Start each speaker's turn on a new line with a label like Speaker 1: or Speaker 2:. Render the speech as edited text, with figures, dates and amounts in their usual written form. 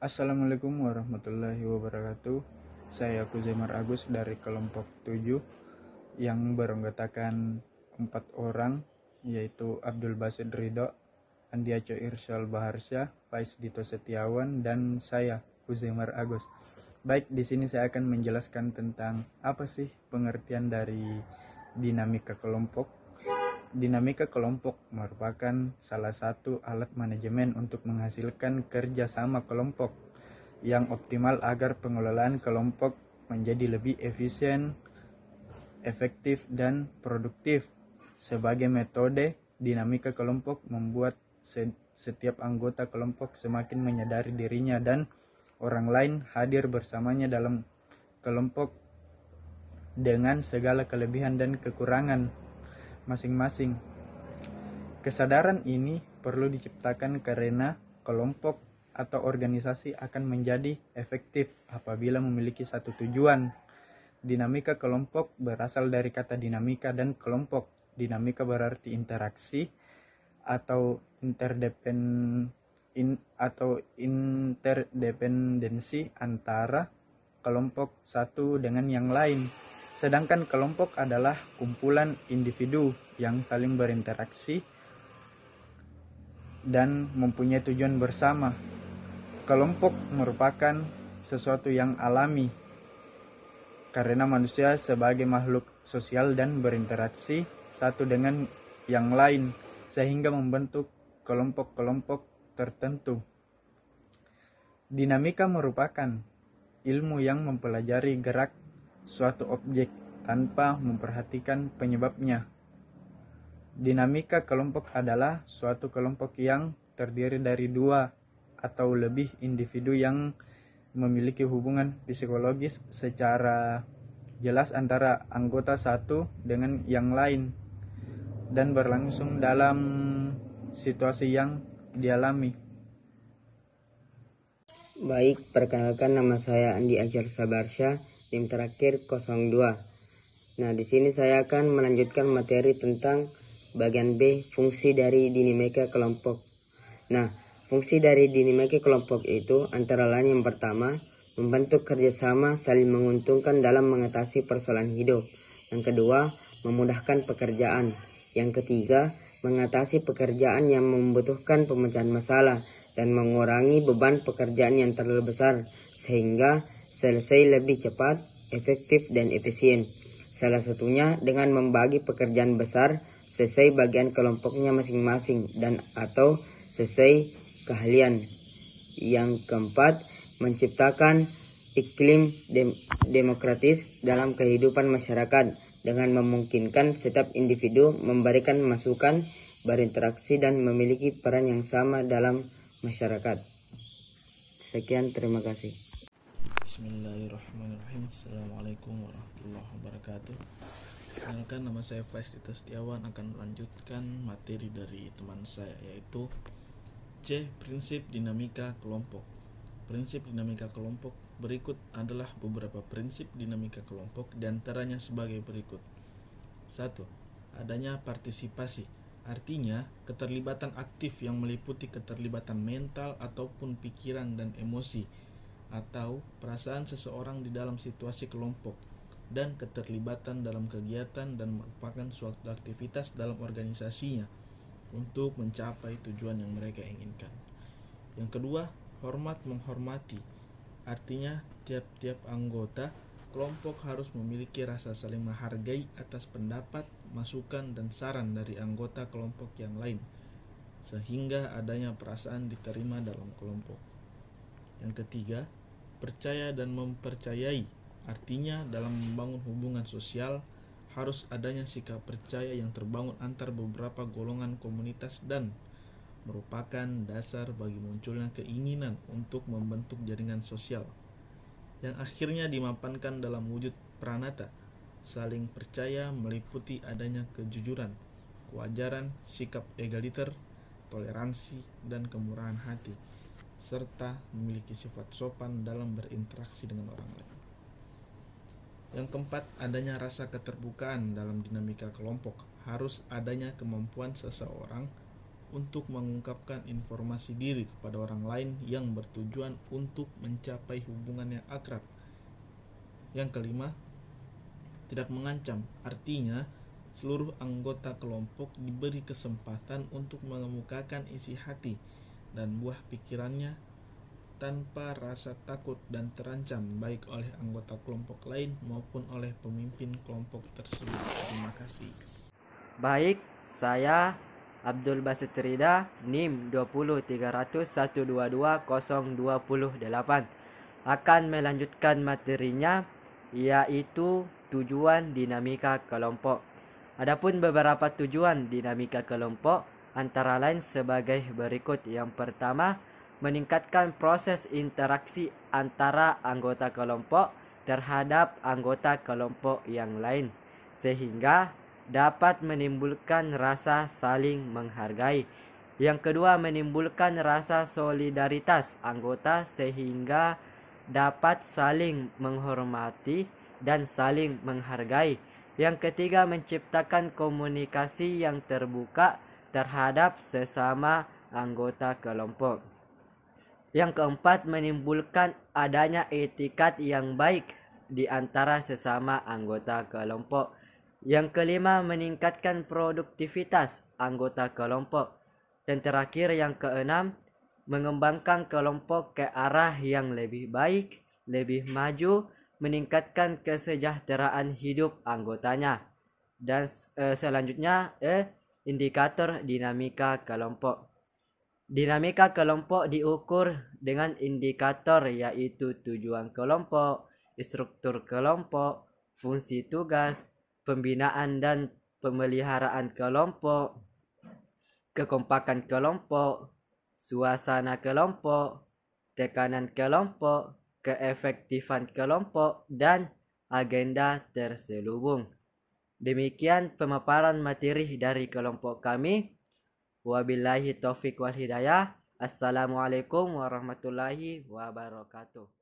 Speaker 1: Assalamualaikum warahmatullahi wabarakatuh. Saya Kuzemar Agus dari kelompok 7 yang beranggotakan 4 orang, yaitu Abdul Basid Ridho, Andiaco Irsyal Baharsyah, Faiz Dito Setiawan, dan saya Kuzemar Agus. Baik, di sini saya akan menjelaskan tentang apa sih pengertian dari dinamika kelompok. Dinamika kelompok merupakan salah satu alat manajemen untuk menghasilkan kerjasama kelompok yang optimal agar pengelolaan kelompok menjadi lebih efisien, efektif, dan produktif. Sebagai metode, dinamika kelompok membuat setiap anggota kelompok semakin menyadari dirinya dan orang lain hadir bersamanya dalam kelompok dengan segala kelebihan dan kekurangan masing-masing. Kesadaran ini perlu diciptakan karena kelompok atau organisasi akan menjadi efektif apabila memiliki satu tujuan. Dinamika kelompok berasal dari kata dinamika dan kelompok. Dinamika berarti interaksi atau interdependensi antara kelompok satu dengan yang lain. Sedangkan kelompok adalah kumpulan individu yang saling berinteraksi dan mempunyai tujuan bersama. Kelompok merupakan sesuatu yang alami karena manusia sebagai makhluk sosial dan berinteraksi satu dengan yang lain sehingga membentuk kelompok-kelompok tertentu. Dinamika merupakan ilmu yang mempelajari gerak suatu objek tanpa memperhatikan penyebabnya. Dinamika kelompok adalah suatu kelompok yang terdiri dari dua atau lebih individu yang memiliki hubungan psikologis secara jelas antara anggota satu dengan yang lain dan berlangsung dalam situasi yang dialami.
Speaker 2: Baik, perkenalkan nama saya Andi Ajar Sabarsya, tim terakhir 02. Nah, di sini saya akan melanjutkan materi tentang bagian B, fungsi dari dinamika kelompok. Nah, fungsi dari dinamika kelompok itu antara lain yang pertama, membentuk kerjasama saling menguntungkan dalam mengatasi persoalan hidup. Yang kedua, memudahkan pekerjaan. Yang ketiga, mengatasi pekerjaan yang membutuhkan pemecahan masalah dan mengurangi beban pekerjaan yang terlalu besar sehingga selesai lebih cepat, efektif, dan efisien. Salah satunya dengan membagi pekerjaan besar sesuai bagian kelompoknya masing-masing dan atau sesuai keahlian. Yang keempat, menciptakan iklim demokratis dalam kehidupan masyarakat dengan memungkinkan setiap individu memberikan masukan, berinteraksi, dan memiliki peran yang sama dalam masyarakat. Sekian, terima kasih.
Speaker 3: Bismillahirrahmanirrahim. Assalamualaikum warahmatullahi wabarakatuh. Perkenalkan, nama saya Faiz Dito Setiawan, akan melanjutkan materi dari teman saya, yaitu C. Prinsip dinamika kelompok. Prinsip dinamika kelompok berikut adalah beberapa prinsip dinamika kelompok, diantaranya sebagai berikut. 1. Adanya partisipasi, artinya keterlibatan aktif yang meliputi keterlibatan mental ataupun pikiran dan emosi atau perasaan seseorang di dalam situasi kelompok, dan keterlibatan dalam kegiatan dan merupakan suatu aktivitas dalam organisasinya untuk mencapai tujuan yang mereka inginkan. Yang kedua, hormat menghormati, artinya tiap-tiap anggota kelompok harus memiliki rasa saling menghargai atas pendapat, masukan, dan saran dari anggota kelompok yang lain, sehingga adanya perasaan diterima dalam kelompok. Yang ketiga, percaya dan mempercayai, artinya dalam membangun hubungan sosial harus adanya sikap percaya yang terbangun antar beberapa golongan komunitas dan merupakan dasar bagi munculnya keinginan untuk membentuk jaringan sosial yang akhirnya dimapankan dalam wujud pranata. Saling percaya meliputi adanya kejujuran, kewajaran, sikap egaliter, toleransi, dan kemurahan hati, serta memiliki sifat sopan dalam berinteraksi dengan orang lain. Yang keempat, adanya rasa keterbukaan dalam dinamika kelompok. Harus adanya kemampuan seseorang untuk mengungkapkan informasi diri kepada orang lain yang bertujuan untuk mencapai hubungan yang akrab. Yang kelima, tidak mengancam, artinya seluruh anggota kelompok diberi kesempatan untuk mengemukakan isi hati dan buah pikirannya tanpa rasa takut dan terancam baik oleh anggota kelompok lain maupun oleh pemimpin kelompok tersebut. Terima kasih.
Speaker 4: Baik, saya Abdul Basit Rida, NIM 20301220028 akan melanjutkan materinya, yaitu tujuan dinamika kelompok. Adapun beberapa tujuan dinamika kelompok antara lain sebagai berikut. Yang pertama, meningkatkan proses interaksi antara anggota kelompok terhadap anggota kelompok yang lain, sehingga dapat menimbulkan rasa saling menghargai. Yang kedua, menimbulkan rasa solidaritas anggota sehingga dapat saling menghormati dan saling menghargai. Yang ketiga, menciptakan komunikasi yang terbuka terhadap sesama anggota kelompok. Yang keempat, menimbulkan adanya etikat yang baik di antara sesama anggota kelompok. Yang kelima, meningkatkan produktivitas anggota kelompok. Dan terakhir, yang keenam, mengembangkan kelompok ke arah yang lebih baik, lebih maju, meningkatkan kesejahteraan hidup anggotanya. Dan selanjutnya, indikator dinamika kelompok. Dinamika kelompok diukur dengan indikator yaitu tujuan kelompok, struktur kelompok, fungsi tugas, pembinaan dan pemeliharaan kelompok, kekompakan kelompok, suasana kelompok, tekanan kelompok, keefektifan kelompok, dan agenda terselubung. Demikian pemaparan materi dari kelompok kami. Wabillahi taufiq wal hidayah. Assalamualaikum warahmatullahi wabarakatuh.